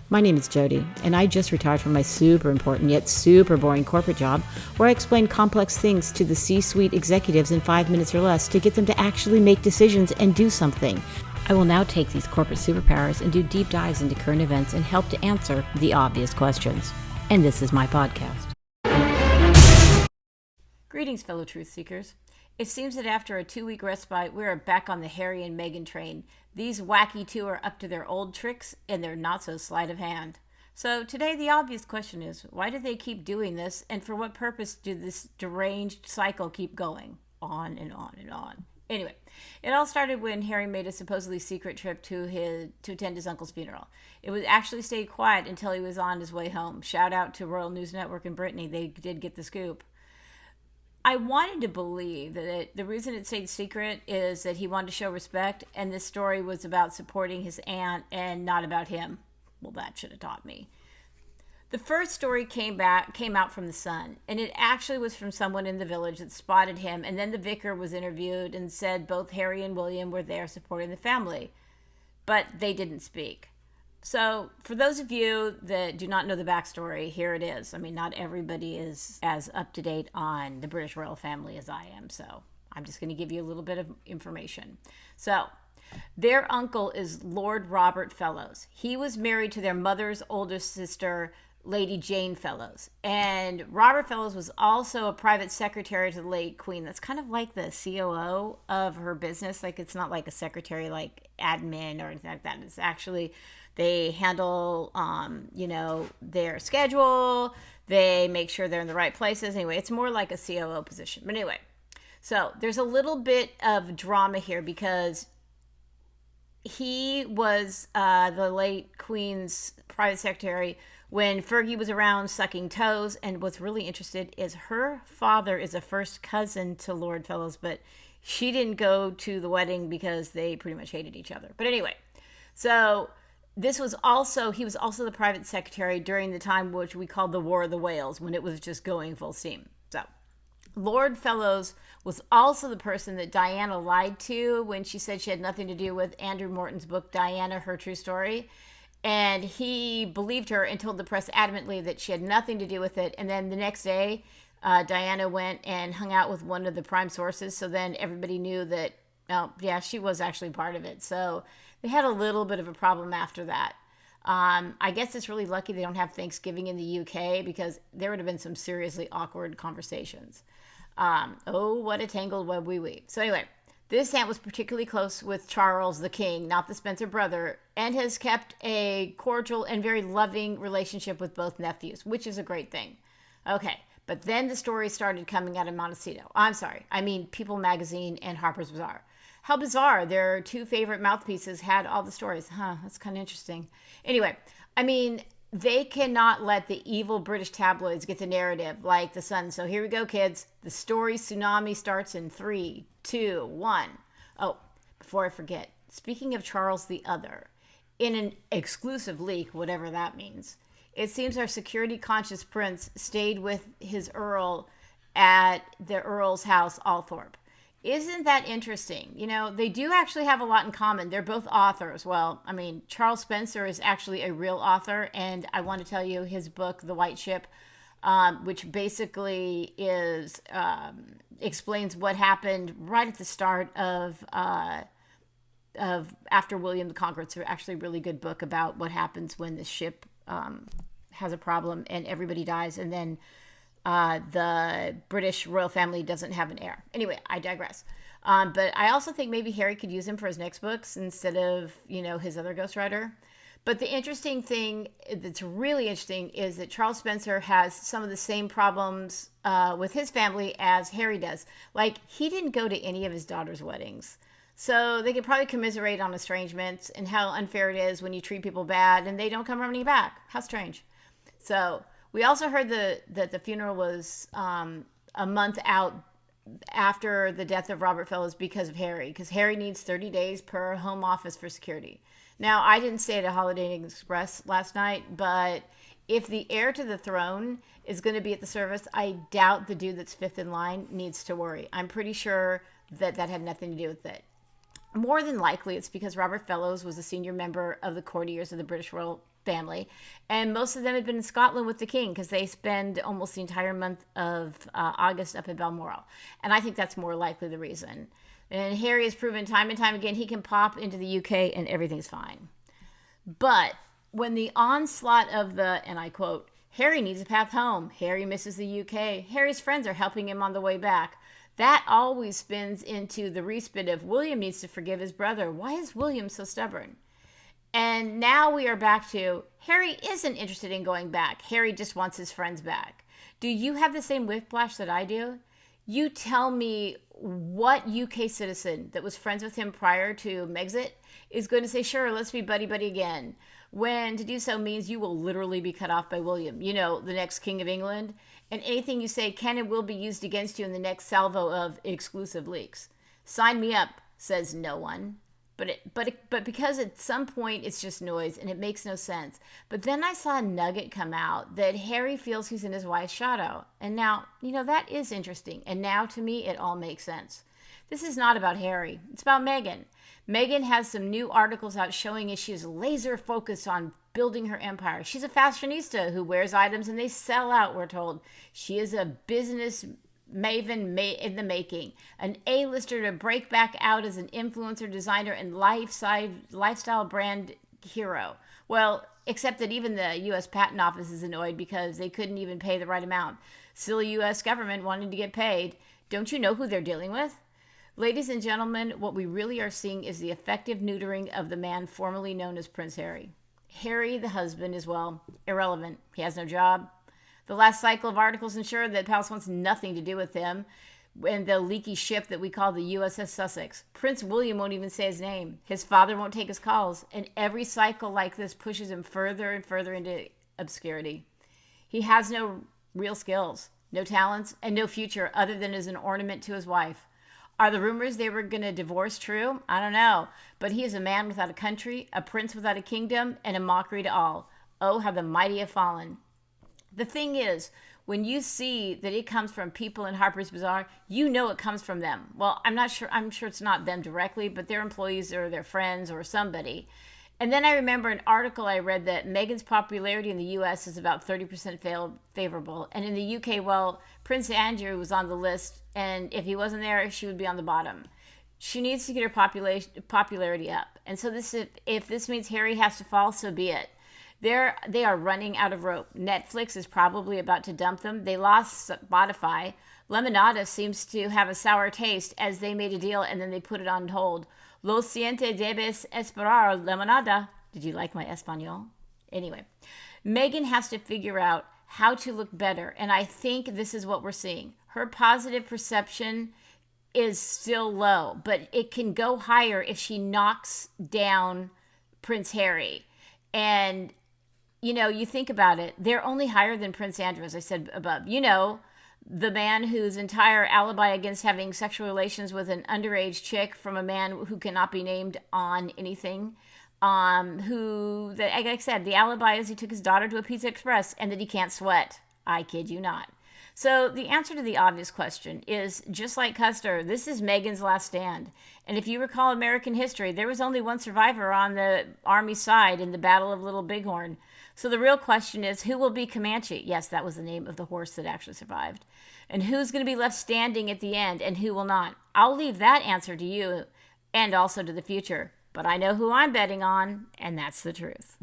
My name is Jody, and I just retired from my super important yet super boring corporate job where I explain complex things to the C-suite executives in 5 minutes or less to get them to actually make decisions and do something. I will now take these corporate superpowers and do deep dives into current events and help to answer the obvious questions. And this is my podcast. Greetings, fellow truth seekers. It seems that after a 2-week respite, we are back on the Harry and Meghan train. These wacky two are up to their old tricks, and they're not so sleight of hand. So today the obvious question is, why do they keep doing this, and for what purpose do this deranged cycle keep going? On and on and on. Anyway, it all started when Harry made a supposedly secret trip to attend his uncle's funeral. It was actually stayed quiet until he was on his way home. Shout out to Royal News Network in Brittany. They did get the scoop. I wanted to believe that the reason it stayed secret is that he wanted to show respect, and this story was about supporting his aunt and not about him. Well, that should have taught me. The first story came out from the Sun, and it actually was from someone in the village that spotted him, and then the vicar was interviewed and said both Harry and William were there supporting the family, but they didn't speak. So for those of you that do not know the backstory, here it is. I mean, not everybody is as up to date on the British royal family as I am, so I'm just going to give you a little bit of information. So their uncle is Lord Robert Fellows. He was married to their mother's oldest sister, Lady Jane Fellows. And Robert Fellows was also a private secretary to the late Queen. That's kind of like the COO of her business. Like, it's not like a secretary like admin or anything like that. It's actually, they handle, their schedule. They make sure they're in the right places. Anyway, it's more like a COO position. But anyway, so there's a little bit of drama here because he was the late Queen's private secretary when Fergie was around sucking toes. And what's really interesting is her father is a first cousin to Lord Fellows, but she didn't go to the wedding because they pretty much hated each other. But anyway, so he was also the private secretary during the time which we called the War of the Whales, when it was just going full steam. So Lord Fellows was also the person that Diana lied to when she said she had nothing to do with Andrew Morton's book, Diana, Her True Story. And he believed her and told the press adamantly that she had nothing to do with it. And then the next day, Diana went and hung out with one of the prime sources. So then everybody knew that, oh, yeah, she was actually part of it. So they had a little bit of a problem after that. I guess it's really lucky they don't have Thanksgiving in the UK, because there would have been some seriously awkward conversations. Oh, what a tangled web we weave. So anyway, this aunt was particularly close with Charles the King, not the Spencer brother, and has kept a cordial and very loving relationship with both nephews, which is a great thing. Okay, but then the story started coming out of Montecito. People Magazine and Harper's Bazaar. How bizarre. Their two favorite mouthpieces had all the stories. That's kind of interesting. Anyway, they cannot let the evil British tabloids get the narrative like the Sun. So here we go, kids. The story tsunami starts in 3, 2, 1. Oh, before I forget, speaking of Charles the Other, in an exclusive leak, whatever that means, it seems our security conscious prince stayed with his Earl at the Earl's house, Althorpe. Isn't that interesting? They do actually have a lot in common. They're both authors. Well, Charles Spencer is actually a real author, and I want to tell you his book, The White Ship, which basically explains what happened right at the start of after William the Conqueror. It's actually a really good book about what happens when the ship has a problem and everybody dies, and then the British royal family doesn't have an heir. Anyway, I digress. But I also think maybe Harry could use him for his next books instead of, his other ghostwriter. But the interesting thing that's really interesting is that Charles Spencer has some of the same problems with his family as Harry does. Like, he didn't go to any of his daughter's weddings. So they could probably commiserate on estrangements and how unfair it is when you treat people bad and they don't come running back. How strange. So we also heard that the funeral was a month out after the death of Robert Fellows because of Harry, because Harry needs 30 days per home office for security. Now, I didn't stay at a Holiday Inn Express last night, but if the heir to the throne is going to be at the service, I doubt the dude that's fifth in line needs to worry. I'm pretty sure that had nothing to do with it. More than likely, it's because Robert Fellows was a senior member of the courtiers of the British royal family, and most of them had been in Scotland with the king because they spend almost the entire month of August up in Balmoral. And I think that's more likely the reason. And Harry has proven time and time again he can pop into the UK and everything's fine. But when the onslaught of the, and I quote, Harry needs a path home, Harry misses the UK, Harry's friends are helping him on the way back, that always spins into the respin of William needs to forgive his brother. Why is William so stubborn? And now we are back to Harry isn't interested in going back. Harry just wants his friends back. Do you have the same whiplash that I do? You tell me what UK citizen that was friends with him prior to Megxit is going to say, sure, let's be buddy-buddy again, when to do so means you will literally be cut off by William, you know, the next King of England. And anything you say can and will be used against you in the next salvo of exclusive leaks. Sign me up, says no one. But because at some point it's just noise and it makes no sense. But then I saw a nugget come out that Harry feels he's in his wife's shadow. And now, you know, that is interesting. And now to me, it all makes sense. This is not about Harry. It's about Meghan. Meghan has some new articles out showing she is laser focused on building her empire. She's a fashionista who wears items and they sell out, we're told. She is a business maven in the making, an A-lister to break back out as an influencer, designer, and lifestyle brand hero. Well, except that even the U.S. Patent Office is annoyed because they couldn't even pay the right amount. Silly U.S. government wanting to get paid. Don't you know who they're dealing with? Ladies and gentlemen, what we really are seeing is the effective neutering of the man formerly known as Prince Harry. Harry, the husband, is, well, irrelevant. He has no job. The last cycle of articles ensure that Palace wants nothing to do with him and the leaky ship that we call the USS Sussex. Prince William won't even say his name. His father won't take his calls. And every cycle like this pushes him further and further into obscurity. He has no real skills, no talents, and no future other than as an ornament to his wife. Are the rumors they were going to divorce true? I don't know. But he is a man without a country, a prince without a kingdom, and a mockery to all. Oh, how the mighty have fallen. The thing is, when you see that it comes from people in Harper's Bazaar, you know it comes from them. Well, I'm sure it's not them directly, but their employees or their friends or somebody. And then I remember an article I read that Meghan's popularity in the U.S. is about 30% favorable. And in the U.K., well, Prince Andrew was on the list, and if he wasn't there, she would be on the bottom. She needs to get her popularity up. And so if this means Harry has to fall, so be it. They are running out of rope. Netflix is probably about to dump them. They lost Spotify. Lemonada seems to have a sour taste as they made a deal and then they put it on hold. Lo siente, debes esperar, Lemonada. Did you like my Espanol? Anyway, Meghan has to figure out how to look better, and I think this is what we're seeing. Her positive perception is still low, but it can go higher if she knocks down Prince Harry. And you know, you think about it, they're only higher than Prince Andrew, as I said above. You know, the man whose entire alibi against having sexual relations with an underage chick from a man who cannot be named on anything, like I said, the alibi is he took his daughter to a Pizza Express and that he can't sweat. I kid you not. So the answer to the obvious question is, just like Custer, this is Meghan's last stand. And if you recall American history, there was only one survivor on the Army side in the Battle of Little Bighorn. So the real question is, who will be Comanche? Yes, that was the name of the horse that actually survived. And who's going to be left standing at the end and who will not? I'll leave that answer to you and also to the future. But I know who I'm betting on, and that's the truth.